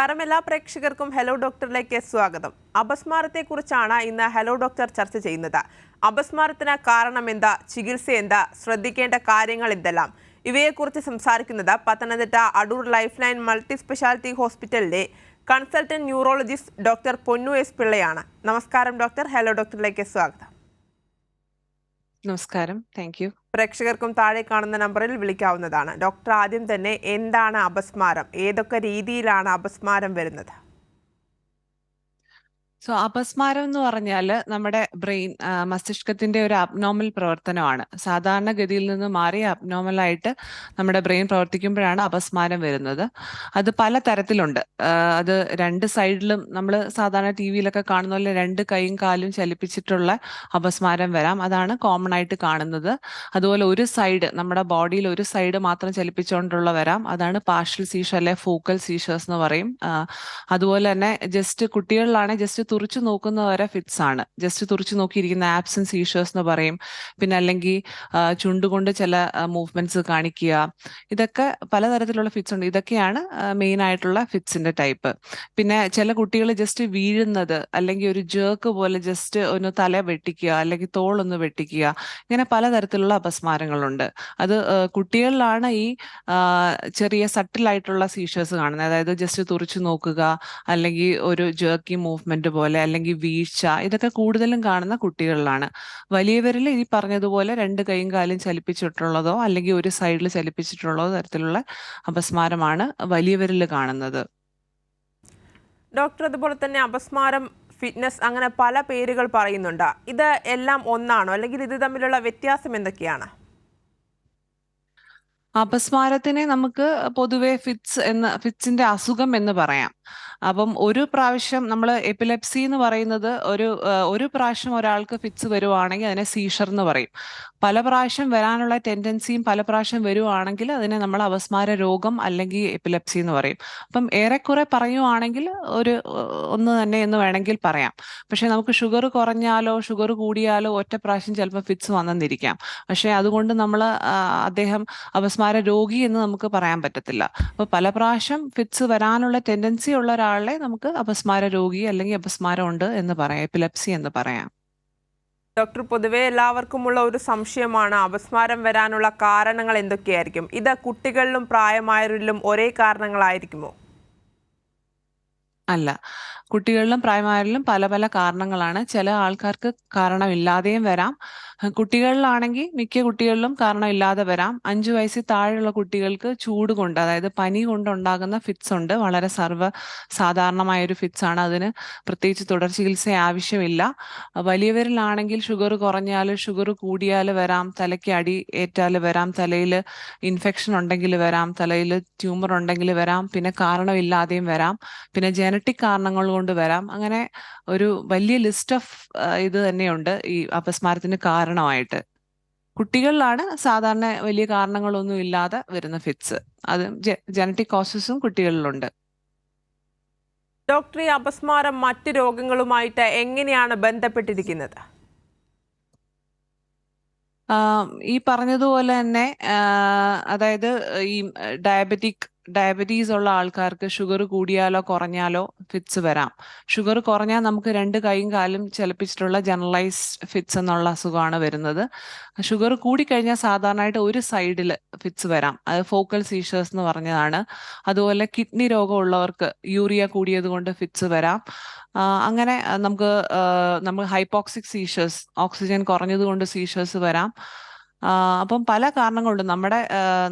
നമസ്കാരം. എല്ലാ പ്രേക്ഷകർക്കും ഹലോ ഡോക്ടറിലേക്ക് സ്വാഗതം. അപസ്മാരത്തെക്കുറിച്ചാണ് ഇന്ന് ഹലോ ഡോക്ടർ ചർച്ച ചെയ്യുന്നത്. അപസ്മാരത്തിന് കാരണം എന്താ, ചികിത്സ എന്താ, ശ്രദ്ധിക്കേണ്ട കാര്യങ്ങൾ എന്തെല്ലാം, ഇവയെക്കുറിച്ച് സംസാരിക്കുന്നത് Pathanamthitta Adoor life line multi speciality ഹോസ്പിറ്റലിലെ കൺസൾട്ടന്റ് ന്യൂറോളജിസ്റ്റ് ഡോക്ടർ പൊന്നു എസ് പിള്ളയാണ്. നമസ്കാരം ഡോക്ടർ. ഹലോ ഡോക്ടറിലേക്ക് സ്വാഗതം. നമസ്കാരം. Thank you. പ്രേക്ഷകർക്കും താഴെ കാണുന്ന നമ്പറിൽ വിളിക്കാവുന്നതാണ്. ഡോക്ടർ, ആദ്യം തന്നെ എന്താണ് അപസ്മാരം, ഏതൊക്കെ രീതിയിലാണ് അപസ്മാരം വരുന്നത്? അപസ്മാരം എന്ന് പറഞ്ഞാൽ നമ്മുടെ ബ്രെയിൻ മസ്തിഷ്കത്തിന്റെ ഒരു അബ്നോർമൽ പ്രവർത്തനമാണ്. സാധാരണഗതിയിൽ നിന്ന് മാറി അബ്നോർമലായിട്ട് നമ്മുടെ ബ്രെയിൻ പ്രവർത്തിക്കുമ്പോഴാണ് അപസ്മാരം വരുന്നത്. അത് പല തരത്തിലുണ്ട്. അത് രണ്ട് സൈഡിലും നമ്മൾ സാധാരണ ടി വിയിലൊക്കെ കാണുന്ന പോലെ രണ്ട് കൈയും കാലും ചലിപ്പിച്ചിട്ടുള്ള അപസ്മാരം വരാം. അതാണ് കോമൺ ആയിട്ട് കാണുന്നത്. അതുപോലെ ഒരു സൈഡ്, നമ്മുടെ ബോഡിയിൽ ഒരു സൈഡ് മാത്രം ചലിപ്പിച്ചുകൊണ്ടുള്ള വരാം. അതാണ് പാർഷ്യൽ സീഷർ അല്ലെ ഫോക്കൽ സീഷേഴ്സ് എന്ന് പറയും. അതുപോലെ തന്നെ ജസ്റ്റ് കുട്ടികളിലാണെങ്കിൽ ജസ്റ്റ് തുറിച്ചു നോക്കുന്ന വരെ ഫിറ്റ്സ് ആണ്. ജസ്റ്റ് തുറിച്ചു നോക്കിയിരിക്കുന്ന ആബ്സെന്റ് സീഷേഴ്സ് എന്ന് പറയും. പിന്നെ അല്ലെങ്കിൽ ചുണ്ടുകൊണ്ട് ചില മൂവ്മെന്റ്സ് കാണിക്കുക, ഇതൊക്കെ പലതരത്തിലുള്ള ഫിറ്റ്സ് ഉണ്ട്. ഇതൊക്കെയാണ് മെയിൻ ആയിട്ടുള്ള ഫിറ്റ്സിന്റെ ടൈപ്പ്. പിന്നെ ചില കുട്ടികൾ ജസ്റ്റ് വീഴുന്നത്, അല്ലെങ്കിൽ ഒരു ജേർക്ക് പോലെ ജസ്റ്റ് ഒന്ന് തല വെട്ടിക്കുക, അല്ലെങ്കിൽ തോളൊന്ന് വെട്ടിക്കുക, ഇങ്ങനെ പലതരത്തിലുള്ള അപസ്മാരങ്ങളുണ്ട്. അത് കുട്ടികളിലാണ് ഈ ചെറിയ സട്ടിലായിട്ടുള്ള സീഷേഴ്സ് കാണുന്നത്. അതായത് ജസ്റ്റ് തുറിച്ചു നോക്കുക, അല്ലെങ്കിൽ ഒരു ജേർക്കി മൂവ്മെന്റ് പോലെ, അല്ലെങ്കിൽ വീഴ്ച, ഇതൊക്കെ കൂടുതലും കാണുന്ന കുട്ടികളിലാണ്. വലിയവരിൽ ഈ പറഞ്ഞതുപോലെ രണ്ട് കൈയും കാലും ചലിപ്പിച്ചിട്ടുള്ളതോ അല്ലെങ്കിൽ ഒരു സൈഡിൽ ചലിപ്പിച്ചിട്ടുള്ളതോ തരത്തിലുള്ള അപസ്മാരമാണ് വലിയവരിൽ കാണുന്നത്. ഡോക്ടർ, അതുപോലെ തന്നെ അപസ്മാരം, ഫിറ്റ്നസ്, അങ്ങനെ പല പേരുകൾ പറയുന്നുണ്ട്. ഇത് എല്ലാം ഒന്നാണോ, അല്ലെങ്കിൽ ഇത് തമ്മിലുള്ള വ്യത്യാസം എന്തൊക്കെയാണ്? അപസ്മാരത്തിനെ നമുക്ക് പൊതുവെ ഫിറ്റ്സിന്റെ അസുഖം എന്ന് പറയാം. അപ്പം ഒരു പ്രാവശ്യം നമ്മൾ എപ്പിലെപ്സി എന്ന് പറയുന്നത് ഒരു പ്രാവശ്യം ഒരാൾക്ക് ഫിറ്റ്സ് വരുവാണെങ്കിൽ അതിനെ സീഷർ എന്ന് പറയും. പല പ്രാവശ്യം വരാനുള്ള ടെൻഡൻസിയും പല പ്രാവശ്യം വരുവാണെങ്കിൽ അതിനെ നമ്മൾ അപസ്മാര രോഗം അല്ലെങ്കിൽ എപ്പിലെപ്സി എന്ന് പറയും. അപ്പം ഏറെക്കുറെ പറയുവാണെങ്കിൽ ഒന്ന് തന്നെ എന്ന് വേണമെങ്കിൽ പറയാം. പക്ഷെ നമുക്ക് ഷുഗർ കുറഞ്ഞാലോ ഷുഗർ കൂടിയാലോ ഒറ്റ പ്രാവശ്യം ചിലപ്പോൾ ഫിറ്റ്സ് വന്നെന്നിരിക്കാം. പക്ഷെ അതുകൊണ്ട് നമ്മൾ അദ്ദേഹം അപസ്മാര രോഗി എന്ന് നമുക്ക് പറയാൻ പറ്റത്തില്ല. അപ്പൊ പല പ്രാവശ്യം ഫിറ്റ്സ് വരാനുള്ള ടെൻഡൻസി ഉള്ള ഒരാളെ നമുക്ക് അപസ്മാര രോഗി അല്ലെങ്കിൽ അപസ്മാരം ഉണ്ട് എന്ന് പറയാം, എപ്പിലെപ്സി എന്ന് പറയാം. ഡോക്ടർ, പൊതുവെ എല്ലാവർക്കുമുള്ള ഒരു സംശയമാണ് അപസ്മാരം വരാനുള്ള കാരണങ്ങൾ എന്തൊക്കെയായിരിക്കും. ഇത് കുട്ടികളിലും പ്രായമായവരിലും ഒരേ കാരണങ്ങളായിരിക്കുമോ? അല്ല, കുട്ടികളിലും പ്രായമായവരിലും പല പല കാരണങ്ങളാണ്. ചില ആൾക്കാർക്ക് കാരണമില്ലാതെയും വരാം. കുട്ടികളിലാണെങ്കിൽ മിക്ക കുട്ടികളിലും കാരണമില്ലാതെ വരാം. 5 വയസ്സിൽ താഴെയുള്ള കുട്ടികൾക്ക് ചൂട് കൊണ്ട്, അതായത് പനി കൊണ്ടുണ്ടാകുന്ന ഫിറ്റ്സ് ഉണ്ട്. വളരെ സാധാരണമായൊരു ഫിറ്റ്സ് ആണ്. അതിന് പ്രത്യേകിച്ച് തുടർ ചികിത്സ ആവശ്യമില്ല. വലിയവരിലാണെങ്കിൽ ഷുഗർ കുറഞ്ഞാൽ, ഷുഗർ കൂടിയാൽ വരാം, തലയ്ക്ക് അടി ഏറ്റാൽ വരാം, തലയിൽ ഇൻഫെക്ഷൻ ഉണ്ടെങ്കിൽ വരാം, തലയിൽ ട്യൂമർ ഉണ്ടെങ്കിൽ വരാം, പിന്നെ കാരണമില്ലാതെയും വരാം, പിന്നെ ജനറ്റിക് കാരണങ്ങൾ കൊണ്ട് വരാം. അങ്ങനെ ഒരു വലിയ ലിസ്റ്റ് ഓഫ് ഇത് തന്നെയുണ്ട് ഈ അപസ്മാരത്തിന് കാരണമായിട്ട്. കുട്ടികളിലാണ് സാധാരണ വലിയ കാരണങ്ങളൊന്നും ഇല്ലാതെ വരുന്ന ഫിറ്റ്സ്. അത് ജനറ്റിക് കോസസും കുട്ടികളിലുണ്ട്. ഡോക്ടർ, ഈ അപസ്മാരം മറ്റ് രോഗങ്ങളുമായിട്ട് എങ്ങനെയാണ് ബന്ധപ്പെട്ടിരിക്കുന്നത്? ഈ പറഞ്ഞതുപോലെ തന്നെ അതായത് ഈ ഡയബറ്റീസ് ഉള്ള ആൾക്കാർക്ക് ഷുഗർ കൂടിയാലോ കുറഞ്ഞാലോ ഫിറ്റ്സ് വരാം. ഷുഗർ കുറഞ്ഞാൽ നമുക്ക് രണ്ട് കൈയും കാലും ചലിപ്പിച്ചിട്ടുള്ള ജനറലൈസ്ഡ് ഫിറ്റ്സ് എന്നുള്ള അസുഖമാണ് വരുന്നത്. ഷുഗർ കൂടിക്കഴിഞ്ഞാൽ സാധാരണയായിട്ട് ഒരു സൈഡിൽ ഫിറ്റ്സ് വരാം. അത് ഫോക്കൽ സീഷേഴ്സ് എന്ന് പറഞ്ഞതാണ്. അതുപോലെ കിഡ്നി രോഗമുള്ളവർക്ക് യൂറിയ കൂടിയത് കൊണ്ട് ഫിറ്റ്സ് വരാം. അങ്ങനെ നമുക്ക് ഹൈപ്പോക്സിക് സീഷേഴ്സ്, ഓക്സിജൻ കുറഞ്ഞത് കൊണ്ട് സീഷേഴ്സ് വരാം. അപ്പം പല കാരണങ്ങളുണ്ട്.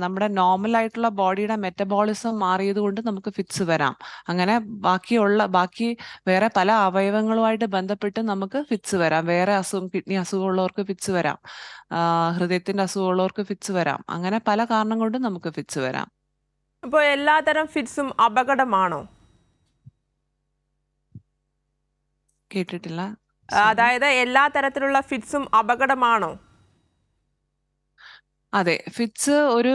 നമ്മുടെ നോർമൽ ആയിട്ടുള്ള ബോഡിയുടെ മെറ്റബോളിസം മാറിയത് കൊണ്ട് നമുക്ക് ഫിറ്റ്സ് വരാം. അങ്ങനെ ബാക്കി വേറെ പല അവയവങ്ങളുമായിട്ട് ബന്ധപ്പെട്ട് നമുക്ക് ഫിറ്റ്സ് വരാം. വേറെ കിഡ്നി അസുഖമുള്ളവർക്ക് ഫിറ്റ്സ് വരാം, ഹൃദയത്തിന്റെ അസുഖമുള്ളവർക്ക് ഫിറ്റ്സ് വരാം. അങ്ങനെ പല കാരണം കൊണ്ടും നമുക്ക് ഫിറ്റ്സ് വരാം. അപ്പോൾ എല്ലാതരം ഫിറ്റ്സും അപകടമാണോ? കേട്ടിട്ടില്ല. അതായത് എല്ലാ തരത്തിലുള്ള ഫിറ്റ്സും അപകടമാണോ? അതെ, ഫിറ്റ്സ് ഒരു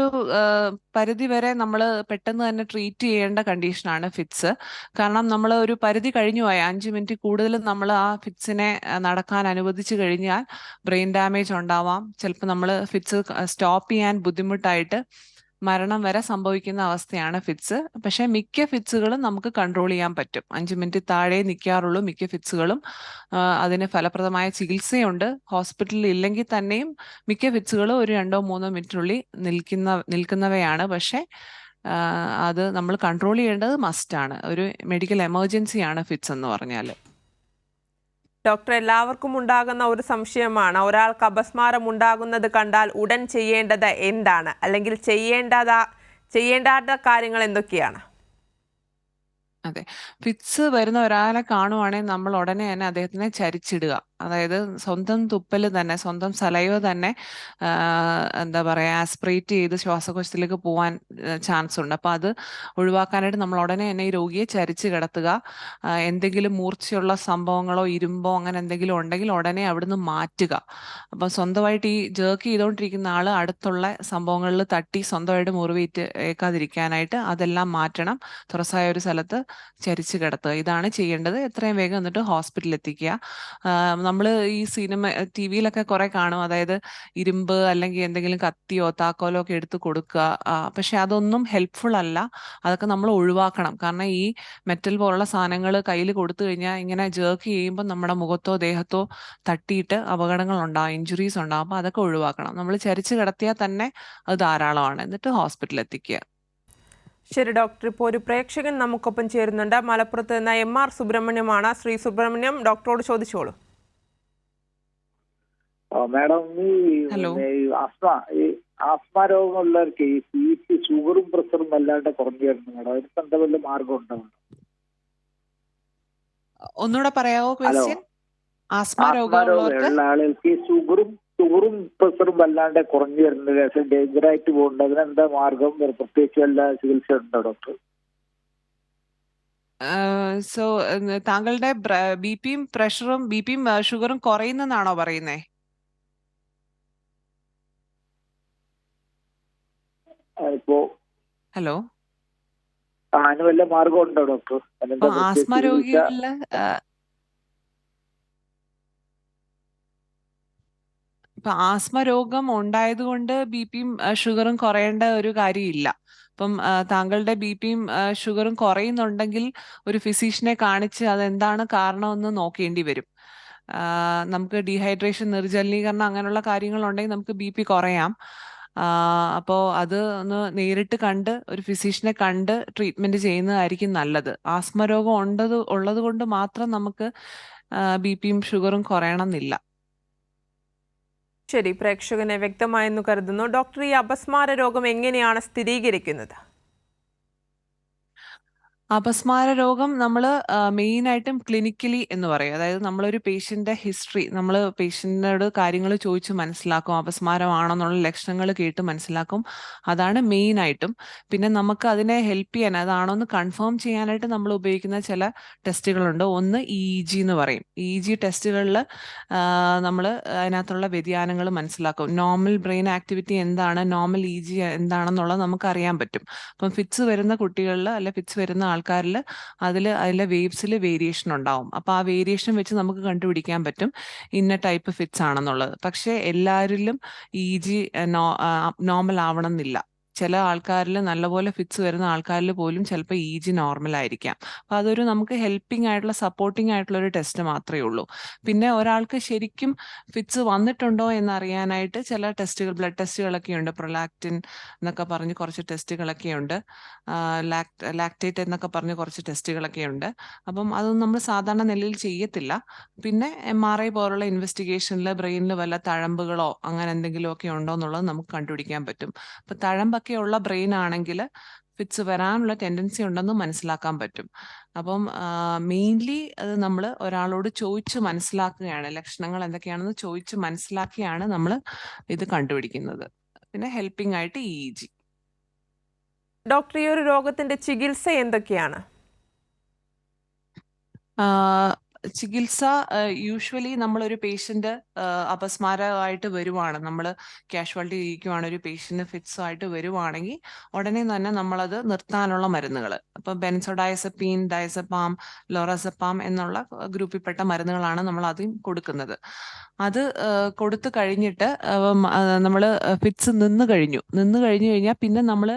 പരിധി വരെ നമ്മൾ പെട്ടെന്ന് തന്നെ ട്രീറ്റ് ചെയ്യേണ്ട കണ്ടീഷനാണ് ഫിറ്റ്സ്. കാരണം നമ്മൾ ഒരു പരിധി കഴിഞ്ഞു പോയ 5 മിനിറ്റ് കൂടുതൽ നമ്മൾ ആ ഫിറ്റ്സിനെ നടക്കാൻ അനുവദിച്ചു കഴിഞ്ഞാൽ ബ്രെയിൻ ഡാമേജ് ഉണ്ടാവാം. ചിലപ്പോൾ നമ്മൾ ഫിറ്റ്സ് സ്റ്റോപ്പ് ചെയ്യാൻ ബുദ്ധിമുട്ടായിട്ട് മരണം വരെ സംഭവിക്കുന്ന അവസ്ഥയാണ് ഫിറ്റ്സ്. പക്ഷെ മിക്ക ഫിറ്റ്സുകളും നമുക്ക് കൺട്രോൾ ചെയ്യാൻ പറ്റും. 5 മിനിറ്റ് താഴെ നിൽക്കാറുള്ളൂ മിക്ക ഫിറ്റ്സുകളും. അതിന് ഫലപ്രദമായ ചികിത്സയുണ്ട്. ഹോസ്പിറ്റലിൽ ഇല്ലെങ്കിൽ തന്നെയും മിക്ക ഫിറ്റ്സുകളും ഒരു 2-3 മിനിറ്റിനുള്ളിൽ നിൽക്കുന്നവയാണ്. പക്ഷെ അത് നമ്മൾ കൺട്രോൾ ചെയ്യേണ്ടത് മസ്റ്റാണ്. ഒരു മെഡിക്കൽ എമർജൻസിയാണ് ഫിറ്റ്സ് എന്ന് പറഞ്ഞാൽ. ഡോക്ടർ, എല്ലാവർക്കും ഉണ്ടാകുന്ന ഒരു സംശയമാണ്, ഒരാൾക്ക് അപസ്മാരം ഉണ്ടാകുന്നത് കണ്ടാൽ ഉടൻ ചെയ്യേണ്ടത് എന്താണ്, അല്ലെങ്കിൽ ചെയ്യേണ്ടാത്ത കാര്യങ്ങൾ എന്തൊക്കെയാണ്? അതെ, ഫിറ്റ്സ് വരുന്ന ഒരാളെ കാണുവാണെങ്കിൽ നമ്മൾ ഉടനെ തന്നെ അദ്ദേഹത്തിനെ ചരിച്ചിടുക. അതായത് സ്വന്തം തുപ്പൽ തന്നെ, സ്വന്തം സലൈവ തന്നെ എന്താ പറയുക, ആസ്പിറേറ്റ് ചെയ്ത് ശ്വാസകോശത്തിലേക്ക് പോകാൻ ചാൻസ് ഉണ്ട്. അപ്പോൾ അത് ഒഴിവാക്കാനായിട്ട് നമ്മൾ ഉടനെ തന്നെ ഈ രോഗിയെ ചരിച്ച് കിടത്തുക. എന്തെങ്കിലും മൂർച്ചയുള്ള സംഭവങ്ങളോ ഇരുമ്പോ അങ്ങനെ എന്തെങ്കിലും ഉണ്ടെങ്കിൽ ഉടനെ അവിടുന്ന് മാറ്റുക. അപ്പം സ്വന്തമായിട്ട് ഈ ജേർക്ക് ചെയ്തുകൊണ്ടിരിക്കുന്ന ആൾ അടുത്തുള്ള സംഭവങ്ങളിൽ തട്ടി സ്വന്തമായിട്ട് ഏക്കാതിരിക്കാനായിട്ട് അതെല്ലാം മാറ്റണം. തുറസായ ഒരു സ്ഥലത്ത് ചരിച്ച് കിടത്തുക. ഇതാണ് ചെയ്യേണ്ടത്. എത്രയും വേഗം എന്നിട്ട് ഹോസ്പിറ്റലിൽ എത്തിക്കുക. നമ്മൾ ഈ ടി വിയിലൊക്കെ കുറെ കാണും, അതായത് ഇരുമ്പ് അല്ലെങ്കിൽ എന്തെങ്കിലും കത്തിയോ താക്കോലോ ഒക്കെ എടുത്ത് കൊടുക്കുക. പക്ഷെ അതൊന്നും ഹെൽപ്ഫുൾ അല്ല. അതൊക്കെ നമ്മൾ ഒഴിവാക്കണം. കാരണം ഈ മെറ്റൽ പോലുള്ള സാധനങ്ങൾ കയ്യിൽ കൊടുത്തു കഴിഞ്ഞാൽ ഇങ്ങനെ ജേർക്ക് ചെയ്യുമ്പോൾ നമ്മുടെ മുഖത്തോ ദേഹത്തോ തട്ടിയിട്ട് അപകടങ്ങൾ ഉണ്ടാകും, ഇഞ്ചുറീസ് ഉണ്ടാകും. അപ്പോൾ അതൊക്കെ ഒഴിവാക്കണം. നമ്മൾ ചരിച്ച് കിടത്തിയാൽ തന്നെ അത് ധാരാളമാണ്. എന്നിട്ട് ഹോസ്പിറ്റലിൽ എത്തിക്കുക. ശരി ഡോക്ടർ, ഇപ്പോൾ ഒരു പ്രേക്ഷകൻ നമുക്കൊപ്പം ചേരുന്നുണ്ട്. മലപ്പുറത്ത് നിന്ന് MR സുബ്രഹ്മണ്യമാണ്. ശ്രീ സുബ്രഹ്മണ്യം, ഡോക്ടറോട് ചോദിച്ചോളൂ. Madam, hello. ആസ്മ രോഗമുള്ളവർക്ക് ഈ ഷുഗറും പ്രഷറും വല്ലാണ്ട് കുറഞ്ഞു വരുന്നു മാഡം. അതിന് എന്താ വല്ല മാർഗം ഉണ്ടോ? ഒന്നുകൂടെ പറയാവോ ക്വസ്റ്റ്യൻ? ആസ്മ രോഗമുള്ളവർക്ക് ആളുകൾക്ക് ഷുഗറും പ്രഷറും വല്ലാണ്ട് കുറഞ്ഞു വരുന്നത് ഡേഞ്ചറായിട്ട് പോകുന്നുണ്ട്. അതിനെന്താ മാർഗം? പ്രത്യേകിച്ച് വല്ല ചികിത്സ ഉണ്ടോ ഡോക്ടർ? സോ താങ്കളുടെ ബിപിയും ഷുഗറും കുറയുന്നെന്നാണോ പറയുന്നേ? ഇപ്പോ ഹലോ, അതിന് വല്ല മാർഗം ഉണ്ടോ ഡോക്ടർ? ആസ്മ രോഗികളില് ഇപ്പൊ ആസ്മ രോഗം ഉണ്ടായതുകൊണ്ട് ബിപിയും ഷുഗറും കുറയേണ്ട ഒരു കാര്യമില്ല. അപ്പം താങ്കളുടെ ബിപിയും ഷുഗറും കുറയുന്നുണ്ടെങ്കിൽ ഒരു ഫിസിഷ്യനെ കാണിച്ച് അതെന്താണ് കാരണമെന്ന് നോക്കേണ്ടി വരും. നമുക്ക് ഡീഹൈഡ്രേഷൻ, നിർജ്ജലീകരണം അങ്ങനെയുള്ള കാര്യങ്ങളുണ്ടെങ്കിൽ നമുക്ക് ബി പി കുറയാം. അപ്പോൾ അത് ഒന്ന് നേരിട്ട് കണ്ട് ഒരു ഫിസിഷ്യനെ കണ്ട് ട്രീറ്റ്മെന്റ് ചെയ്യുന്നതായിരിക്കും നല്ലത്. ആസ്മ രോഗം ഉള്ളത് കൊണ്ട് മാത്രം നമുക്ക് ബിപിയും ഷുഗറും കുറയണം എന്നില്ല. ശരി, പ്രേക്ഷകനെ വ്യക്തമായെന്ന് കരുതുന്നു. ഡോക്ടർ, ഈ അപസ്മാര രോഗം എങ്ങനെയാണ് സ്ഥിരീകരിക്കുന്നത്? അപസ്മാര രോഗം നമ്മൾ മെയിനായിട്ടും ക്ലിനിക്കലി എന്ന് പറയും. അതായത് നമ്മളൊരു പേഷ്യൻ്റെ ഹിസ്റ്ററി, നമ്മൾ പേഷ്യൻറ്റിനോട് കാര്യങ്ങൾ ചോദിച്ച് മനസ്സിലാക്കും. അപസ്മാരമാണെന്നുള്ള ലക്ഷണങ്ങൾ കേട്ട് മനസ്സിലാക്കും. അതാണ് മെയിനായിട്ടും. പിന്നെ നമുക്ക് അതിനെ ഹെൽപ്പ് ചെയ്യാൻ, അതാണോ എന്ന് കൺഫേം ചെയ്യാനായിട്ട് നമ്മൾ ഉപയോഗിക്കുന്ന ചില ടെസ്റ്റുകളുണ്ട്. ഒന്ന് EEG എന്ന് പറയും. EEG ടെസ്റ്റുകളിൽ നമ്മൾ അതിനകത്തുള്ള വ്യതിയാനങ്ങൾ മനസ്സിലാക്കും. നോർമൽ ബ്രെയിൻ ആക്ടിവിറ്റി എന്താണ്, നോർമൽ EEG എന്താണെന്നുള്ളത് നമുക്ക് അറിയാൻ പറ്റും. അപ്പം ഫിറ്റ്സ് വരുന്ന കുട്ടികളിൽ അല്ലെ ഫിറ്റ്സ് വരുന്ന ആൾക്കാരിൽ അതിലെ വേവ്സിൽ വേരിയേഷൻ ഉണ്ടാവും. അപ്പോൾ ആ വേരിയേഷൻ വെച്ച് നമുക്ക് കണ്ടുപിടിക്കാൻ പറ്റും ഇന്ന ടൈപ്പ് ഫിറ്റ്സ് ആണെന്നുള്ളത്. പക്ഷേ എല്ലാവരിലും EEG നോർമൽ ആവണം എന്നില്ല. ചില ആൾക്കാരിൽ നല്ലപോലെ ഫിറ്റ്സ് വരുന്ന ആൾക്കാരിൽ പോലും ചിലപ്പോൾ EEG നോർമൽ ആയിരിക്കാം. അപ്പോൾ അതൊരു നമുക്ക് ഹെൽപ്പിംഗ് ആയിട്ടുള്ള, സപ്പോർട്ടിംഗ് ആയിട്ടുള്ള ഒരു ടെസ്റ്റ് മാത്രമേ ഉള്ളൂ. പിന്നെ ഒരാൾക്ക് ശരിക്കും ഫിറ്റ്സ് വന്നിട്ടുണ്ടോ എന്നറിയാനായിട്ട് ചില ടെസ്റ്റുകൾ, ബ്ലഡ് ടെസ്റ്റുകളൊക്കെ ഉണ്ട്. പ്രൊലാക്റ്റിൻ എന്നൊക്കെ പറഞ്ഞ് കുറച്ച് ടെസ്റ്റുകളൊക്കെ ഉണ്ട്. ലാക്ടേറ്റ് എന്നൊക്കെ പറഞ്ഞ് കുറച്ച് ടെസ്റ്റുകളൊക്കെ ഉണ്ട്. അപ്പം അതൊന്നും നമ്മൾ സാധാരണ നിലയിൽ ചെയ്യത്തില്ല. പിന്നെ MRI പോലുള്ള ഇൻവെസ്റ്റിഗേഷനിൽ ബ്രെയിനിൽ വല്ല തഴമ്പുകളോ അങ്ങനെ എന്തെങ്കിലുമൊക്കെ ഉണ്ടോ എന്നുള്ളത് നമുക്ക് കണ്ടുപിടിക്കാൻ പറ്റും. അപ്പം തഴമ്പൊക്കെ ഉള്ള ബ്രെയിൻ ആണെങ്കിൽ ഫിറ്റ്സ് വരാനുള്ള ടെൻഡൻസി ഉണ്ടെന്ന് മനസ്സിലാക്കാൻ പറ്റും. അപ്പം മെയിൻലി അത് നമ്മൾ ഒരാളോട് ചോദിച്ച് മനസ്സിലാക്കുകയാണ്, ലക്ഷണങ്ങൾ എന്തൊക്കെയാണെന്ന് ചോദിച്ച് മനസ്സിലാക്കിയാണ് നമ്മൾ ഇത് കണ്ടുപിടിക്കുന്നത്. പിന്നെ ഹെൽപ്പിംഗ് ആയിട്ട് EEG. ഡോക്ടർ, ഈ ഒരു രോഗത്തിന്റെ ചികിത്സ എന്തൊക്കെയാണ്? ചികിത്സ യൂഷ്വലി നമ്മളൊരു പേഷ്യന്റ് അപസ്മാരമായിട്ട് വരുവാണ്, നമ്മൾ കാഷ്വാലിറ്റി ഇരിക്കുവാണ്, ഒരു പേഷ്യന്റ് ഫിറ്റ്സ് ആയിട്ട് വരുവാണെങ്കിൽ ഉടനെ തന്നെ നമ്മളത് നിർത്താനുള്ള മരുന്നുകൾ, ഇപ്പൊ ബെൻസോഡയസപ്പീൻ, ഡയസപ്പാം, ലോറസപ്പാം എന്നുള്ള ഗ്രൂപ്പിൽപ്പെട്ട മരുന്നുകളാണ് നമ്മൾ ആദ്യം കൊടുക്കുന്നത്. അത് കൊടുത്തു കഴിഞ്ഞിട്ട് നമ്മൾ ഫിറ്റ്സ് നിന്ന് കഴിഞ്ഞു കഴിഞ്ഞാൽ പിന്നെ നമ്മൾ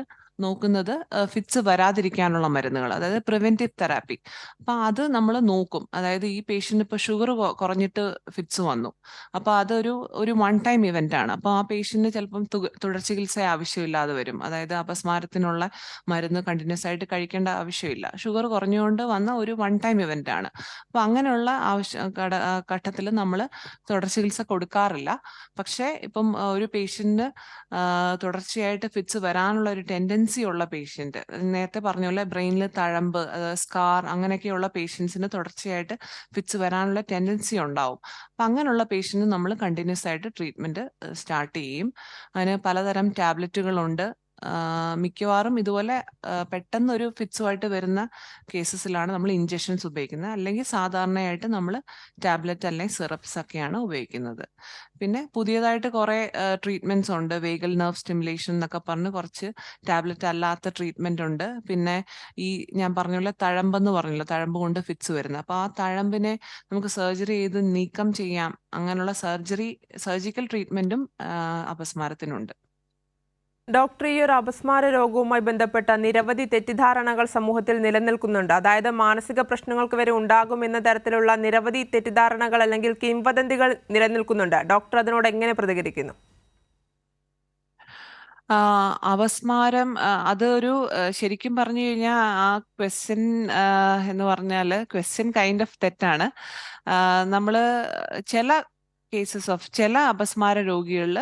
നോക്കുന്നത് ഫിറ്റ്സ് വരാതിരിക്കാനുള്ള മരുന്നുകൾ, അതായത് പ്രിവെന്റീവ് തെറാപ്പി. അപ്പൊ അത് നമ്മൾ നോക്കും. അതായത് ഈ പേഷ്യന്റ് ഇപ്പൊ ഷുഗർ കുറഞ്ഞിട്ട് ഫിറ്റ്സ് വന്നു, അപ്പൊ അതൊരു വൺ ടൈം ഇവന്റ് ആണ്. അപ്പൊ ആ പേഷ്യന്റ് ചിലപ്പം തുടർ ചികിത്സ ആവശ്യമില്ലാതെ വരും. അതായത് അപസ്മാരത്തിനുള്ള മരുന്ന് കണ്ടിന്യൂസ് ആയിട്ട് കഴിക്കേണ്ട ആവശ്യമില്ല, ഷുഗർ കുറഞ്ഞുകൊണ്ട് വന്ന ഒരു വൺ ടൈം ഇവന്റ് ആണ്. അപ്പൊ അങ്ങനെയുള്ള ഘട്ടത്തിൽ നമ്മൾ തുടർ ചികിത്സ കൊടുക്കാറില്ല. പക്ഷേ ഇപ്പം ഒരു പേഷ്യന്റിന് തുടർച്ചയായിട്ട് ഫിറ്റ്സ് വരാനുള്ള ഒരു ടെൻഡൻസി ഉള്ള പേഷ്യന്റ്, നേരത്തെ പറഞ്ഞ പോലെ ബ്രെയിനിൽ തഴമ്പ്, സ്കാർ, അങ്ങനെയൊക്കെയുള്ള പേഷ്യൻസിന് തുടർച്ചയായിട്ട് ഫിറ്റ്സ് വരാനുള്ള ടെൻഡൻസി ഉണ്ടാവും. അപ്പം അങ്ങനെയുള്ള പേഷ്യന്റ് നമ്മൾ കണ്ടിന്യൂസ് ആയിട്ട് ട്രീറ്റ്മെന്റ് സ്റ്റാർട്ട് ചെയ്യും. അതിന് പലതരം ടാബ്ലറ്റുകളുണ്ട്. മിക്കവാറും ഇതുപോലെ പെട്ടെന്ന് ഒരു ഫിറ്റ്സുമായിട്ട് വരുന്ന കേസസിലാണ് നമ്മൾ ഇഞ്ചക്ഷൻസ് ഉപയോഗിക്കുന്നത്, അല്ലെങ്കിൽ സാധാരണയായിട്ട് നമ്മൾ ടാബ്ലറ്റ് അല്ലെങ്കിൽ സിറപ്സ് ഒക്കെയാണ് ഉപയോഗിക്കുന്നത്. പിന്നെ പുതിയതായിട്ട് കുറെ ട്രീറ്റ്മെന്റ്സ് ഉണ്ട്, വേഗൽ നെർവ് സ്റ്റിമുലേഷൻ എന്നൊക്കെ പറഞ്ഞ് കുറച്ച് ടാബ്ലറ്റ് അല്ലാത്ത ട്രീറ്റ്മെന്റ് ഉണ്ട്. പിന്നെ ഈ ഞാൻ പറഞ്ഞ പോലെ തഴമ്പെന്ന് പറഞ്ഞല്ലോ, തഴമ്പ് കൊണ്ട് ഫിറ്റ്സ് വരുന്നത്, അപ്പൊ ആ തഴമ്പിനെ നമുക്ക് സർജറി ചെയ്ത് നീക്കം ചെയ്യാം. അങ്ങനെയുള്ള സർജിക്കൽ ട്രീറ്റ്മെന്റും അപസ്മാരത്തിനുണ്ട്. ഡോക്ടർ, ഈ ഒരു അപസ്മാര രോഗവുമായി ബന്ധപ്പെട്ട നിരവധി തെറ്റിദ്ധാരണകൾ സമൂഹത്തിൽ നിലനിൽക്കുന്നുണ്ട്. അതായത് മാനസിക പ്രശ്നങ്ങൾക്ക് വരെ ഉണ്ടാകുമെന്ന തരത്തിലുള്ള നിരവധി തെറ്റിദ്ധാരണകൾ അല്ലെങ്കിൽ കിംവദന്തികൾ നിലനിൽക്കുന്നുണ്ട്. ഡോക്ടർ അതിനോട് എങ്ങനെ പ്രതികരിക്കുന്നു? അപസ്മാരം അതൊരു ശരിക്കും പറഞ്ഞു കഴിഞ്ഞാൽ ആ ക്വസ്റ്റ്യൻ എന്ന് പറഞ്ഞാൽ ക്വസ്റ്റ്യൻ കൈൻഡ് ഓഫ് തെറ്റാണ്. നമ്മള് ചില അപസ്മാര രോഗികളിൽ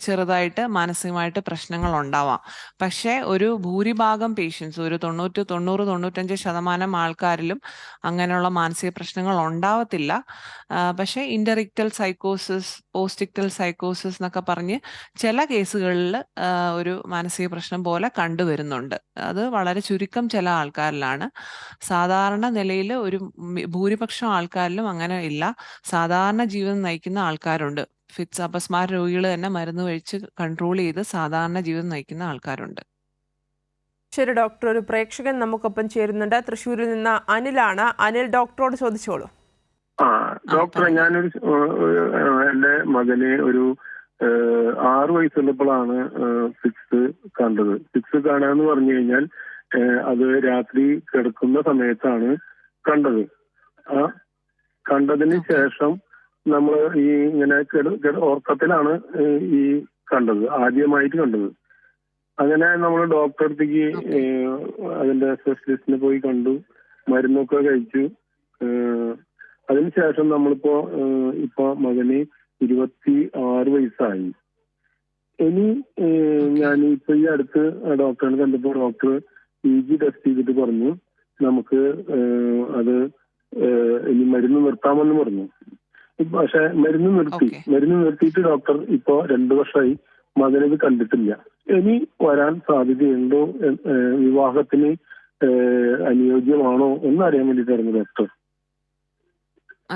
ചെറുതായിട്ട് മാനസികമായിട്ട് പ്രശ്നങ്ങൾ ഉണ്ടാവാം. പക്ഷേ ഒരു ഭൂരിഭാഗം പേഷ്യൻസ്, ഒരു 90-95% ആൾക്കാരിലും അങ്ങനെയുള്ള മാനസിക പ്രശ്നങ്ങൾ ഉണ്ടാവത്തില്ല. പക്ഷേ ഇന്ററിക്ടൽ സൈക്കോസിസ്, പോസ്റ്റിക്ടൽ സൈക്കോസിസ് എന്നൊക്കെ പറഞ്ഞ് ചില കേസുകളിൽ ഒരു മാനസിക പ്രശ്നം പോലെ കണ്ടുവരുന്നുണ്ട്. അത് വളരെ ചുരുക്കം ചില ആൾക്കാരിലാണ്. സാധാരണ നിലയിൽ ഒരു ഭൂരിപക്ഷം ആൾക്കാരിലും അങ്ങനെ ഇല്ല. സാധാരണ ജീവിതം നയിക്കുന്ന ആൾക്കാരുണ്ട്. ഫിറ്റ്സ് അപസ്മാര രോഗികൾ തന്നെ മരുന്ന് കഴിച്ച് കൺട്രോൾ ചെയ്ത് സാധാരണ ജീവിതം നയിക്കുന്ന ആൾക്കാരുണ്ട്. ശരി ഡോക്ടർ, ഒരു പ്രേക്ഷകൻ നമുക്കൊപ്പം ചേരുന്നുണ്ട്. തൃശ്ശൂരിൽ നിന്ന് അനിലാണ്. അനിൽ, ഡോക്ടറോട് ചോദിച്ചോളൂ. ഡോക്ടറെ, ഞാനൊരു എന്റെ മകന് ഒരു 6 വയസ്സുള്ളപ്പോഴാണ് ഫിക്സ് കണ്ടത്. ഫിക്സ് കാണാന്ന് പറഞ്ഞു കഴിഞ്ഞാൽ അത് രാത്രി കിടക്കുന്ന സമയത്താണ് കണ്ടത്. കണ്ടതിന് ശേഷം നമ്മൾ ഈ ഇങ്ങനെ ഉറക്കത്തിലാണ് ഈ കണ്ടത്, ആദ്യമായിട്ട് കണ്ടത്. അങ്ങനെ നമ്മൾ ഡോക്ടറെ അടുത്തേക്ക് അതിന്റെ സ്പെഷ്യലിസ്റ്റിനെ പോയി കണ്ടു, മരുന്നൊക്കെ കഴിച്ചു. അതിനുശേഷം ഇപ്പൊ മകന് 26 വയസ്സായി. ഇനി ഞാൻ ഇപ്പൊ ഈ അടുത്ത് ഡോക്ടറിനെ കണ്ടപ്പോ ഡോക്ടർ EG ടെസ്റ്റ് ചെയ്തിട്ട് പറഞ്ഞു നമുക്ക് അത് ഇനി മരുന്ന് നിർത്താമെന്ന് പറഞ്ഞു. പക്ഷെ മരുന്ന് നിർത്തിയിട്ട് ഡോക്ടർ ഇപ്പൊ 2 വർഷമായി മകനത് കണ്ടിട്ടില്ല. ഇനി വരാൻ സാധ്യതയുണ്ടോ, വിവാഹത്തിന് അനുയോജ്യമാണോ എന്നറിയാൻ വേണ്ടിയിട്ടായിരുന്നു ഡോക്ടർ.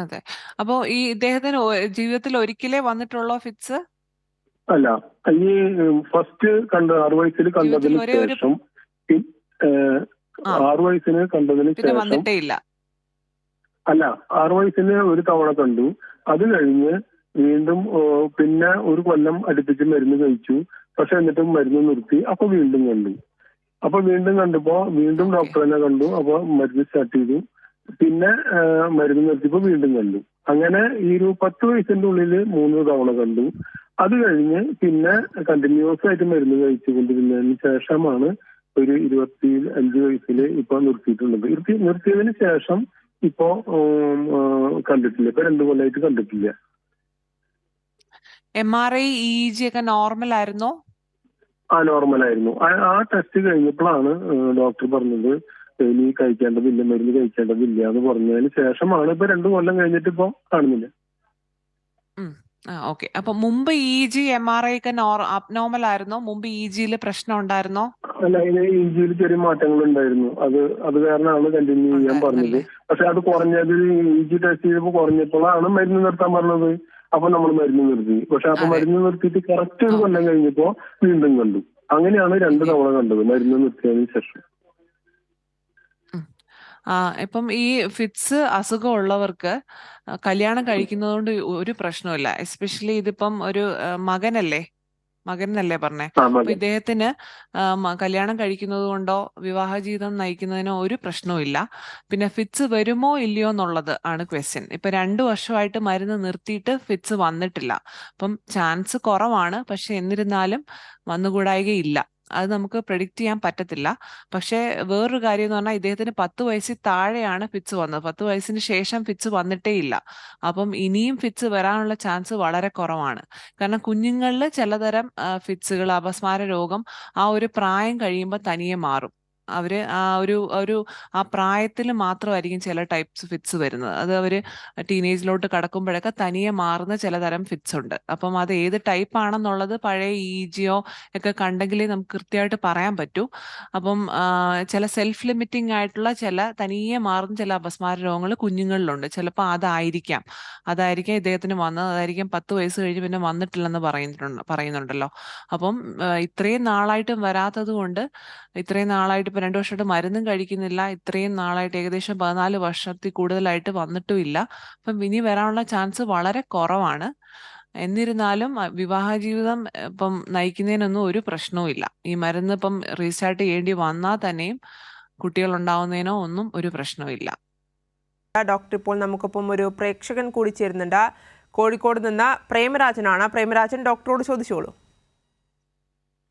അതെ, അപ്പോ ഈ ഇദ്ദേഹത്തിന് ജീവിതത്തിൽ ഒരിക്കലേ വന്നിട്ടുള്ള ഫിറ്റ്സ് അല്ല, ഈ ഫസ്റ്റ് 6 വയസ്സിൽ കണ്ടതിന് ശേഷം 6 വയസ്സിന് കണ്ടതിന് ശേഷം വന്നിട്ടേ ഇല്ല. അല്ല, 6 വയസ്സിന് ഒരു തവണ കണ്ടു. അത് കഴിഞ്ഞ് വീണ്ടും പിന്നെ 1 കൊല്ലം അടുപ്പിച്ച് മരുന്ന് കഴിച്ചു. പക്ഷെ എന്നിട്ടും മരുന്ന് നിർത്തി. അപ്പൊ വീണ്ടും കണ്ടു. കണ്ടപ്പോ വീണ്ടും ഡോക്ടറിനെ കണ്ടു. അപ്പൊ മരുന്ന് സ്റ്റാർട്ട് ചെയ്തു. പിന്നെ മരുന്ന് നിർത്തിയപ്പോ വീണ്ടും കണ്ടു. അങ്ങനെ ഈ ഒരു 10 വയസ്സിന്റെ ഉള്ളിൽ 3 തവണ കണ്ടു. അത് കഴിഞ്ഞ് പിന്നെ കണ്ടിന്യൂസ് ആയിട്ട് മരുന്ന് കഴിച്ചുകൊണ്ടിരുന്നതിന് ശേഷമാണ് ഒരു 25 വയസ്സിൽ ഇപ്പൊ നിർത്തിയിട്ടുള്ളത്. നിർത്തിയതിന് ശേഷം ഇപ്പോ കണ്ടിട്ടില്ല. ഇപ്പൊ 2 കൊല്ലമായിട്ട് കണ്ടിട്ടില്ല. MRI, EEG ഒക്കെ നോർമൽ ആയിരുന്നോ? നോർമൽ ആയിരുന്നു. ആ ടെസ്റ്റ് കഴിഞ്ഞപ്പോഴാണ് ഡോക്ടർ പറഞ്ഞത് ഇനി കഴിക്കേണ്ടതില്ല, മരുന്ന് കഴിക്കേണ്ടതില്ല എന്ന് പറഞ്ഞതിന് ശേഷമാണ് ഇപ്പൊ 2 കൊല്ലം കഴിഞ്ഞിട്ട് ഇപ്പൊ കാണുന്നില്ല. ഓക്കെ. അപ്പൊ മുമ്പ് EG MRI ഒക്കെ അബ്നോർമൽ ആയിരുന്നോ? മുമ്പ് EG പ്രശ്നം ഉണ്ടായിരുന്നോ? അല്ല, അതിന് EG ചെറിയ മാറ്റങ്ങൾ ഉണ്ടായിരുന്നു. അത് കാരണമാണ് കണ്ടിന്യൂ ചെയ്യാൻ പറഞ്ഞത്. ഉണ്ടായിരുന്നല്ലേ? പക്ഷെ അത് കുറഞ്ഞത് EG ടെസ്റ്റ് ചെയ്തപ്പോൾ കുറഞ്ഞപ്പോഴാണ് മരുന്ന് നിർത്താൻ പറഞ്ഞത്. അപ്പൊ നമ്മൾ മരുന്ന് നിർത്തി. പക്ഷെ അപ്പൊ അതെ. മരുന്ന് നിർത്തിയിട്ട് കറക്റ്റ് ഒരു കൊല്ലം കഴിഞ്ഞപ്പോ വീണ്ടും കണ്ടു. അങ്ങനെയാണ് 2 തവണ കണ്ടത് മരുന്ന് നിർത്തിയതിനു ശേഷം. ഉം. ഇപ്പം ഈ ഫിറ്റ്സ് അസുഖമുള്ളവർക്ക് കല്യാണം കഴിക്കുന്നതുകൊണ്ട് ഒരു പ്രശ്നമില്ല. എസ്പെഷ്യലി ഇതിപ്പം ഒരു മകനല്ലേ പറഞ്ഞേ? ആ, അപ്പൊ മതി. ഇദ്ദേഹത്തിന് കല്യാണം കഴിക്കുന്നത് കൊണ്ടോ വിവാഹ ജീവിതം നയിക്കുന്നതിനോ ഒരു പ്രശ്നവും. പിന്നെ ഫിറ്റ്സ് വരുമോ ഇല്ലയോ എന്നുള്ളത് ആണ് ക്വസ്റ്റ്യൻ. ഇപ്പൊ 2 വർഷമായിട്ട് മരുന്ന് നിർത്തിയിട്ട് ഫിറ്റ്സ് വന്നിട്ടില്ല. അപ്പം ചാൻസ് കുറവാണ്. പക്ഷെ എന്നിരുന്നാലും വന്നുകൂടായികയില്ല. അത് നമുക്ക് പ്രെഡിക്റ്റ് ചെയ്യാൻ പറ്റത്തില്ല. പക്ഷേ വേറൊരു കാര്യം എന്ന് പറഞ്ഞാൽ ഇദ്ദേഹത്തിന് 10 വയസ്സിൽ താഴെയാണ് ഫിറ്റ്സ് വന്നത്. 10 വയസ്സിന് ശേഷം ഫിറ്റ്സ് വന്നിട്ടേ ഇല്ല. അപ്പം ഇനിയും ഫിറ്റ്സ് വരാനുള്ള ചാൻസ് വളരെ കുറവാണ്. കാരണം കുഞ്ഞുങ്ങളിൽ ചിലതരം ഫിറ്റ്സുകൾ, അപസ്മാര രോഗം ആ ഒരു പ്രായം കഴിയുമ്പോൾ തനിയെ മാറും. അവര് ആ പ്രായത്തിൽ മാത്രമായിരിക്കും ചില ടൈപ്സ് ഫിറ്റ്സ് വരുന്നത്. അത് അവര് ടീനേജിലോട്ട് കടക്കുമ്പോഴൊക്കെ തനിയെ മാറുന്ന ചിലതരം ഫിറ്റ്സ് ഉണ്ട്. അപ്പം അത് ഏത് ടൈപ്പ് ആണെന്നുള്ളത് പഴയ EGO ഒക്കെ കണ്ടെങ്കിലേ നമുക്ക് കൃത്യമായിട്ട് പറയാൻ പറ്റൂ. അപ്പം ചില സെൽഫ് ലിമിറ്റിംഗ് ആയിട്ടുള്ള ചില തനിയെ മാറുന്ന ചില അപസ്മാര രോഗങ്ങൾ കുഞ്ഞുങ്ങളിലുണ്ട്. ചിലപ്പോൾ അതായിരിക്കാം ഇദ്ദേഹത്തിന് വന്നത്. അതായിരിക്കും 10 വയസ്സ് കഴിഞ്ഞ് പിന്നെ വന്നിട്ടില്ലെന്ന് പറയുന്നുണ്ടല്ലോ. അപ്പം ഇത്രയും നാളായിട്ടും വരാത്തത് കൊണ്ട്, ഇത്രയും നാളായിട്ട് ഇപ്പൊ 2 വർഷമായിട്ട് മരുന്നും കഴിക്കുന്നില്ല, ഇത്രയും നാളായിട്ട് ഏകദേശം 14 വർഷത്തിൽ കൂടുതലായിട്ട് വന്നിട്ടും ഇല്ല. അപ്പം ഇനി വരാനുള്ള ചാൻസ് വളരെ കുറവാണ്. എന്നിരുന്നാലും വിവാഹ ജീവിതം ഇപ്പം നയിക്കുന്നതിനൊന്നും ഒരു പ്രശ്നവും ഇല്ല. ഈ മരുന്ന് ഇപ്പം റീസ്റ്റാർട്ട് ചെയ്യേണ്ടി വന്നാൽ തന്നെയും കുട്ടികൾ ഉണ്ടാവുന്നതിനോ ഒന്നും ഒരു പ്രശ്നവും ഇല്ല. ഡോക്ടർ, ഇപ്പോൾ നമുക്കൊപ്പം ഒരു പ്രേക്ഷകൻ കൂടി ചേരുന്നുണ്ട്. കോഴിക്കോട് നിന്ന് പ്രേമരാജനാണ്. പ്രേമരാജൻ, ഡോക്ടറോട് ചോദിച്ചോളൂ.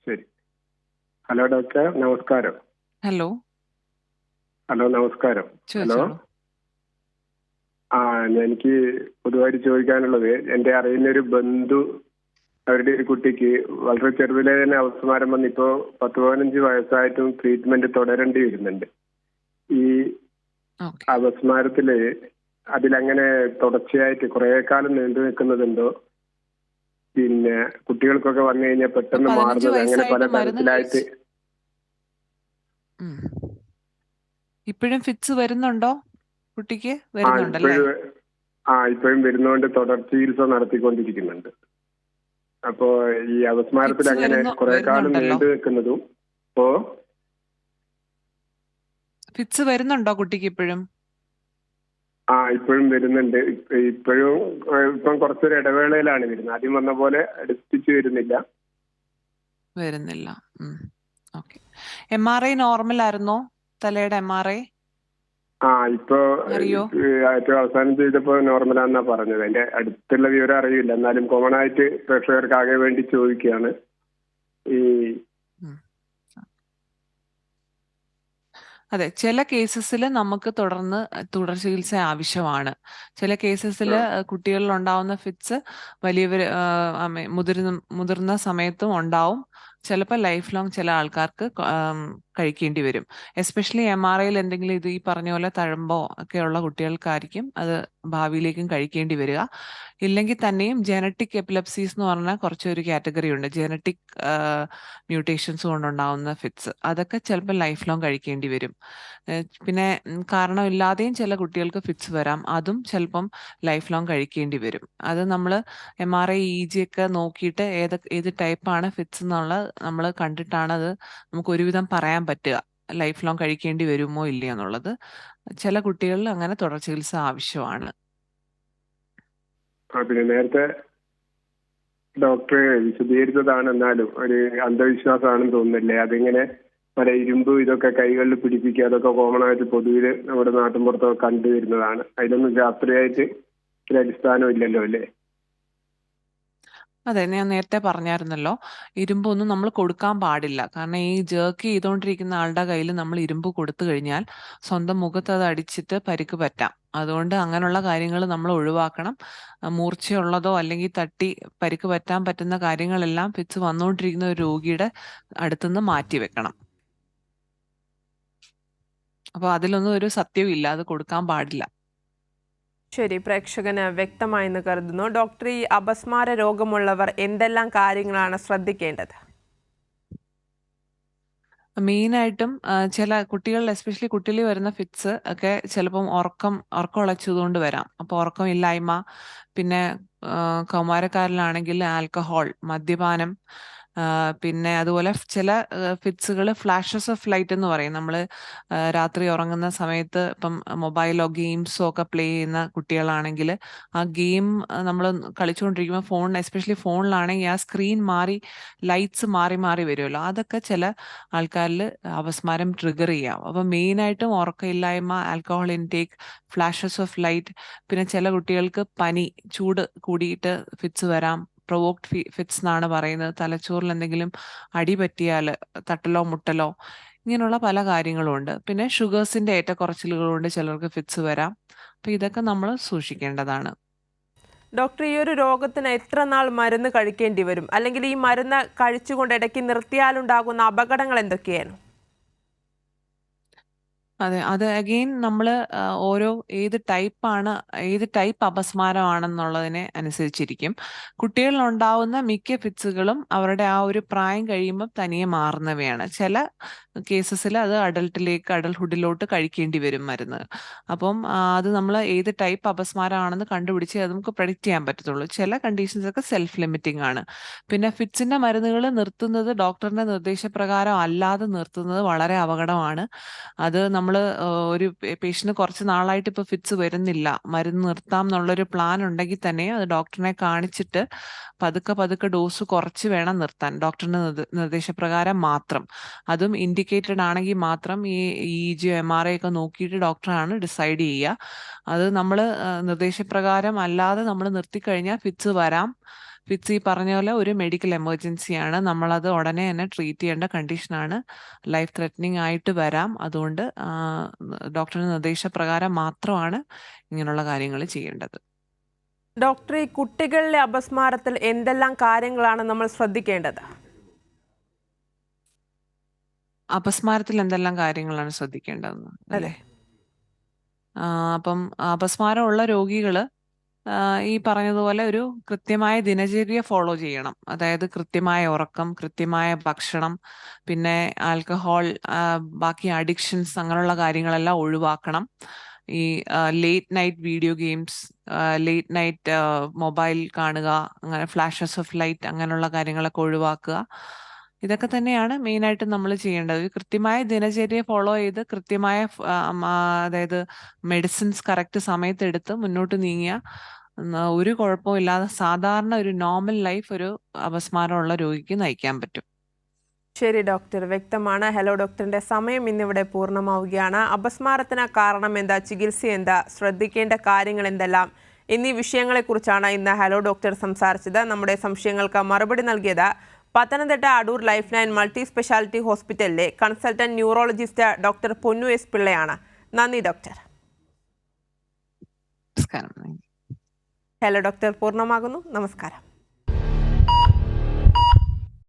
ശരി. ഹലോ ഡോക്ടർ, നമസ്കാരം. ഹലോ, നമസ്കാരം. ചോദിച്ചോളൂ. എനിക്ക് പൊതുവായിട്ട് ചോദിക്കാനുള്ളത്, എന്റെ അറിയുന്നൊരു ബന്ധു, അവരുടെ ഒരു കുട്ടിക്ക് വളരെ ചെറുതിലെ തന്നെ അപസ്മാരം വന്ന് ഇപ്പോ 10-15 വയസ്സായിട്ടും ട്രീറ്റ്മെന്റ് തുടരേണ്ടി വരുന്നുണ്ട്. ഈ അപസ്മാരത്തില് അതിലങ്ങനെ തുടർച്ചയായിട്ട് കുറെ കാലം നീണ്ടു നിൽക്കുന്നതുണ്ടോ? പിന്നെ കുട്ടികൾക്കൊക്കെ വന്നു കഴിഞ്ഞാൽ പെട്ടെന്ന് മാറുന്നത് അങ്ങനെ പല തരത്തിലായിട്ട്. ഇപ്പോഴും ഫിറ്റ്സ് വരുന്നുണ്ടോ കുട്ടിക്ക്? വരുന്നുണ്ടല്ലേ? ഇപ്പോഴും വരുന്നോണ്ട് തുടർ ചികിത്സ നടത്തിക്കൊണ്ടിരിക്കുന്നുണ്ട്. അപ്പോ ഈ അപസ്മാരത്തിൽ അങ്ങനെ കുറെ കാലം നീണ്ടു നിൽക്കുന്നതും ഫിറ്റ്സ് വരുന്നുണ്ടോ കുട്ടിക്ക് ഇപ്പോഴും? ഇപ്പോഴും വരുന്നുണ്ട്. ഇപ്പം കുറച്ചൊരു ഇടവേളയിലാണ് വരുന്നത്. ആദ്യം വന്ന പോലെ അടുപ്പിച്ച് വരുന്നില്ല. ഓക്കെ. MRI നോർമൽ ആയിരുന്നോ? തലയുടെ MRI ഇപ്പോ ഏറ്റവും അവസാനം ചെയ്തപ്പോ നോർമലാന്നാ പറഞ്ഞത്. അതിന്റെ അടുത്തുള്ള വിവരം അറിയില്ല. എന്നാലും കോമൺ ആയിട്ട് പ്രേക്ഷകർക്ക് ആകെ വേണ്ടി ചോദിക്കുകയാണ്. അതെ, ചില കേസസിൽ നമുക്ക് തുടർ ചികിത്സ ആവശ്യമാണ്. ചില കേസസിൽ കുട്ടികളിൽ ഉണ്ടാവുന്ന ഫിറ്റ്സ് വലിയവർ മുതിർന്ന സമയത്തും ഉണ്ടാവും. ചിലപ്പോൾ ലൈഫ് ലോങ് ചില ആൾക്കാർക്ക് കഴിക്കേണ്ടി വരും. എസ്പെഷ്യലി MRIയിൽ എന്തെങ്കിലും ഈ പറഞ്ഞ പോലെ തഴമ്പോ ഒക്കെയുള്ള കുട്ടികൾക്കായിരിക്കും അത് ഭാവിയിലേക്കും കഴിക്കേണ്ടി വരിക. ഇല്ലെങ്കിൽ തന്നെയും ജനറ്റിക് എപ്പിലെപ്സീസ് എന്ന് പറഞ്ഞാൽ കുറച്ചൊരു കാറ്റഗറി ഉണ്ട്. ജനറ്റിക് മ്യൂട്ടേഷൻസ് കൊണ്ടുണ്ടാവുന്ന ഫിറ്റ്സ്, അതൊക്കെ ചിലപ്പോൾ ലൈഫ് ലോങ് കഴിക്കേണ്ടി വരും. പിന്നെ കാരണമില്ലാതെയും ചില കുട്ടികൾക്ക് ഫിറ്റ്സ് വരാം. അതും ചിലപ്പം ലൈഫ് ലോങ് കഴിക്കേണ്ടി വരും. അത് നമ്മൾ MRI EG ഒക്കെ നോക്കിയിട്ട് ഏത് ടൈപ്പാണ് ഫിറ്റ്സ് എന്നുള്ളത് നമ്മൾ കണ്ടിട്ടാണ് അത് നമുക്ക് ഒരുവിധം പറയാൻ പറ്റുക, ലൈഫ് ലോങ് കഴിക്കേണ്ടി വരുമോ ഇല്ലയോ എന്നുള്ളത്. ചില കുട്ടികളിൽ അങ്ങനെ തുടർ ചികിത്സ ആവശ്യമാണ്. പിന്നെ നേരത്തെ ഡോക്ടർ വിശദീകരിച്ചതാണ്, എന്നാലും ഒരു അന്ധവിശ്വാസമാണെന്ന് തോന്നുന്നില്ലേ? അതിങ്ങനെ പല ഇരുമ്പ് ഇതൊക്കെ കൈകളിൽ പിടിപ്പിക്കുക, അതൊക്കെ കോമൺ ആയിട്ട് പൊതുവിൽ നമ്മുടെ നാട്ടിൻപുറത്തൊക്കെ കണ്ടുവരുന്നതാണ്. അതിലൊന്നും ശാസ്ത്രീയമായിട്ട് ഒരു അടിസ്ഥാനം ഇല്ലല്ലോ അല്ലേ? അതെ, ഞാൻ നേരത്തെ പറഞ്ഞായിരുന്നല്ലോ, ഇരുമ്പൊന്നും നമ്മൾ കൊടുക്കാൻ പാടില്ല. കാരണം ഈ ജേർക്ക് ചെയ്തുകൊണ്ടിരിക്കുന്ന ആളുടെ കയ്യിൽ നമ്മൾ ഇരുമ്പ് കൊടുത്തു കഴിഞ്ഞാൽ സ്വന്തം മുഖത്ത് അത് അടിച്ചിട്ട് പരിക്ക് പറ്റാം. അതുകൊണ്ട് അങ്ങനെയുള്ള കാര്യങ്ങൾ നമ്മൾ ഒഴിവാക്കണം. മൂർച്ചയുള്ളതോ അല്ലെങ്കിൽ തട്ടി പരിക്ക് പറ്റാൻ പറ്റുന്ന കാര്യങ്ങളെല്ലാം ഫിറ്റ്സ് വന്നുകൊണ്ടിരിക്കുന്ന ഒരു രോഗിയുടെ അടുത്തുനിന്ന് മാറ്റി വെക്കണം. അപ്പൊ അതിലൊന്നും ഒരു സത്യവും ഇല്ല, അത് കൊടുക്കാൻ പാടില്ല. ശരി, പ്രേക്ഷകന് വ്യക്തമായെന്ന് കരുതുന്നു. ഡോക്ടർ, ഈ അപസ്മാര രോഗമുള്ളവർ എന്തെല്ലാം കാര്യങ്ങളാണ് ശ്രദ്ധിക്കേണ്ടത്? മെയിനായിട്ടും ചില കുട്ടികളിൽ, എസ്പെഷ്യലി കുട്ടികളിൽ വരുന്ന ഫിറ്റ്സ് ഒക്കെ ചിലപ്പം ഉറക്കം ഉളച്ചതുകൊണ്ട് വരാം. അപ്പോൾ ഉറക്കമില്ലായ്മ, പിന്നെ കൗമാരക്കാരിലാണെങ്കിൽ ആൽക്കഹോൾ, മദ്യപാനം, പിന്നെ അതുപോലെ ചില ഫിറ്റ്സുകൾ ഫ്ലാഷസ് ഓഫ് ലൈറ്റ് എന്ന് പറയും. നമ്മൾ രാത്രി ഉറങ്ങുന്ന സമയത്ത് ഇപ്പം മൊബൈലോ ഗെയിംസോ ഒക്കെ പ്ലേ ചെയ്യുന്ന കുട്ടികളാണെങ്കിൽ ആ ഗെയിം നമ്മൾ കളിച്ചുകൊണ്ടിരിക്കുമ്പോൾ എസ്പെഷ്യലി ഫോണിലാണെങ്കിൽ ആ സ്ക്രീൻ മാറി ലൈറ്റ്സ് മാറി മാറി വരുമല്ലോ, അതൊക്കെ ചില ആൾക്കാരിൽ അപസ്മാരം ട്രിഗർ ചെയ്യാം. അപ്പം മെയിനായിട്ടും ഉറക്കമില്ലായ്മ, alcohol intake, flashes of light, പിന്നെ ചില കുട്ടികൾക്ക് പനി, ചൂട് കൂടിയിട്ട് ഫിറ്റ്സ് വരാം. പ്രൊവോക്ഡ് ഫിറ്റ്സ് എന്നാണ് പറയുന്നത്. തലച്ചോറിൽ എന്തെങ്കിലും അടി പറ്റിയാൽ, തട്ടലോ മുട്ടലോ, ഇങ്ങനെയുള്ള പല കാര്യങ്ങളും ഉണ്ട്. പിന്നെ ഷുഗേഴ്സിന്റെ ഏറ്റക്കുറച്ചിലുകൾ കൊണ്ട് ചിലർക്ക് ഫിറ്റ്സ് വരാം. അപ്പം ഇതൊക്കെ നമ്മൾ സൂക്ഷിക്കേണ്ടതാണ്. ഡോക്ടർ, ഈ ഒരു രോഗത്തിന് എത്ര നാൾ മരുന്ന് കഴിക്കേണ്ടി വരും? അല്ലെങ്കിൽ ഈ മരുന്ന് കഴിച്ചുകൊണ്ട് ഇടയ്ക്ക് നിർത്തിയാലുണ്ടാകുന്ന അപകടങ്ങൾ എന്തൊക്കെയാണ്? അതെ, അത് അഗെയിൻ നമ്മൾ ഏത് ടൈപ്പ് അപസ്മാരമാണെന്നുള്ളതിനെ അനുസരിച്ചിരിക്കും. കുട്ടികളിൽ ഉണ്ടാവുന്ന മിക്ക ഫിറ്റ്സുകളും അവരുടെ ആ ഒരു പ്രായം കഴിയുമ്പോൾ തനിയെ മാറുന്നവയാണ്. ചില കേസസിൽ അത് അഡൽട്ട്ഹുഡിലോട്ട് കഴിക്കേണ്ടി വരും മരുന്ന്. അപ്പം അത് നമ്മൾ ഏത് ടൈപ്പ് അപസ്മാരമാണെന്ന് കണ്ടുപിടിച്ച് അത് നമുക്ക് പ്രഡിക്റ്റ് ചെയ്യാൻ പറ്റത്തുള്ളൂ. ചില കണ്ടീഷൻസ് ഒക്കെ സെൽഫ് ലിമിറ്റിംഗ് ആണ്. പിന്നെ ഫിറ്റ്സിന്റെ മരുന്നുകൾ നിർത്തുന്നത് ഡോക്ടറിന്റെ നിർദ്ദേശപ്രകാരം അല്ലാതെ നിർത്തുന്നത് വളരെ അപകടമാണ്. അത് നമ്മൾ ഒരു പേഷ്യന്റ് കുറച്ച് നാളായിട്ട് ഇപ്പോൾ ഫിറ്റ്സ് വരുന്നില്ല, മരുന്ന് നിർത്താം എന്നുള്ളൊരു പ്ലാൻ ഉണ്ടെങ്കിൽ തന്നെ അത് ഡോക്ടറിനെ കാണിച്ചിട്ട് പതുക്കെ ഡോസ് കുറച്ച് വേണം നിർത്താൻ, ഡോക്ടറിന്റെ നിർദ്ദേശപ്രകാരം മാത്രം. അതും ഇൻഡിക്കേറ്റഡ് ആണെങ്കിൽ മാത്രം ഈ EEG MRI ഒക്കെ നോക്കിയിട്ട് ഡോക്ടറാണ് ഡിസൈഡ് ചെയ്യുക. അത് നമ്മൾ നിർദ്ദേശപ്രകാരം അല്ലാതെ നമ്മൾ നിർത്തിക്കഴിഞ്ഞാൽ ഫിറ്റ്സ് വരാം. ഫിറ്റ്സ് ഈ പറഞ്ഞ പോലെ ഒരു മെഡിക്കൽ എമർജൻസിയാണ്. നമ്മളത് ഉടനെ തന്നെ ട്രീറ്റ് ചെയ്യേണ്ട കണ്ടീഷനാണ്. ലൈഫ് ത്രെറ്റനിങ് ആയിട്ട് വരാം. അതുകൊണ്ട് ഡോക്ടറുടെ നിർദ്ദേശപ്രകാരം മാത്രമാണ് ഇങ്ങനെയുള്ള കാര്യങ്ങൾ ചെയ്യേണ്ടത്. ഡോക്ടർ, ഈ കുട്ടികളിലെ അപസ്മാരത്തിൽ എന്തെല്ലാം കാര്യങ്ങളാണ് നമ്മൾ ശ്രദ്ധിക്കേണ്ടത്? അപസ്മാരത്തിൽ എന്തെല്ലാം കാര്യങ്ങളാണ് ശ്രദ്ധിക്കേണ്ടതെന്ന് അല്ലേ? അപ്പം അപസ്മാരമുള്ള രോഗികള് ഈ പറഞ്ഞതുപോലെ ഒരു കൃത്യമായ ദിനചര്യ ഫോളോ ചെയ്യണം. അതായത് കൃത്യമായ ഉറക്കം, കൃത്യമായ ഭക്ഷണം, പിന്നെ ആൽക്കഹോൾ, ബാക്കി അഡിക്ഷൻസ്, അങ്ങനെയുള്ള കാര്യങ്ങളെല്ലാം ഒഴിവാക്കണം. ഈ late night video games, late night mobile കാണുക, അങ്ങനെ ഫ്ലാഷസ് ഓഫ് ലൈറ്റ്, അങ്ങനെയുള്ള കാര്യങ്ങളൊക്കെ ഒഴിവാക്കുക. ഇതൊക്കെ തന്നെയാണ് മെയിനായിട്ട് നമ്മൾ ചെയ്യേണ്ടത്. കൃത്യമായ ദിനചര്യ ഫോളോ ചെയ്ത് കൃത്യമായ അതായത് മെഡിസിൻസ് കറക്റ്റ് സമയത്ത് എടുത്ത് മുന്നോട്ട് നീങ്ങിയ ഒരു കുഴപ്പവും ഇല്ലാതെ സാധാരണ ഒരു നോർമൽ ലൈഫ് ഒരു അപസ്മാരമുള്ള രോഗിക്ക് നയിക്കാൻ പറ്റും. ശരി ഡോക്ടർ, വ്യക്തമാണ്. ഹലോ ഡോക്ടറിന്റെ സമയം ഇന്നിവിടെ പൂർണ്ണമാവുകയാണ്. അപസ്മാരത്തിന് കാരണം എന്താ, ചികിത്സ എന്താ, ശ്രദ്ധിക്കേണ്ട കാര്യങ്ങൾ എന്തെല്ലാം എന്നീ വിഷയങ്ങളെക്കുറിച്ചാണ് ഇന്ന് ഹലോ ഡോക്ടർ സംസാരിച്ചത്. നമ്മുടെ സംശയങ്ങൾക്ക് മറുപടി നൽകിയത് Pathanamthitta Adoor life line multi speciality ഹോസ്പിറ്റലിലെ കൺസൾട്ടന്റ് ന്യൂറോളജിസ്റ്റ് ഡോക്ടർ പൊന്നു എസ് പിള്ളയാണ്. നന്ദി ഡോക്ടർ. ഹലോ ഡോക്ടർ പൂർണ്ണമാകുന്നു. നമസ്കാരം.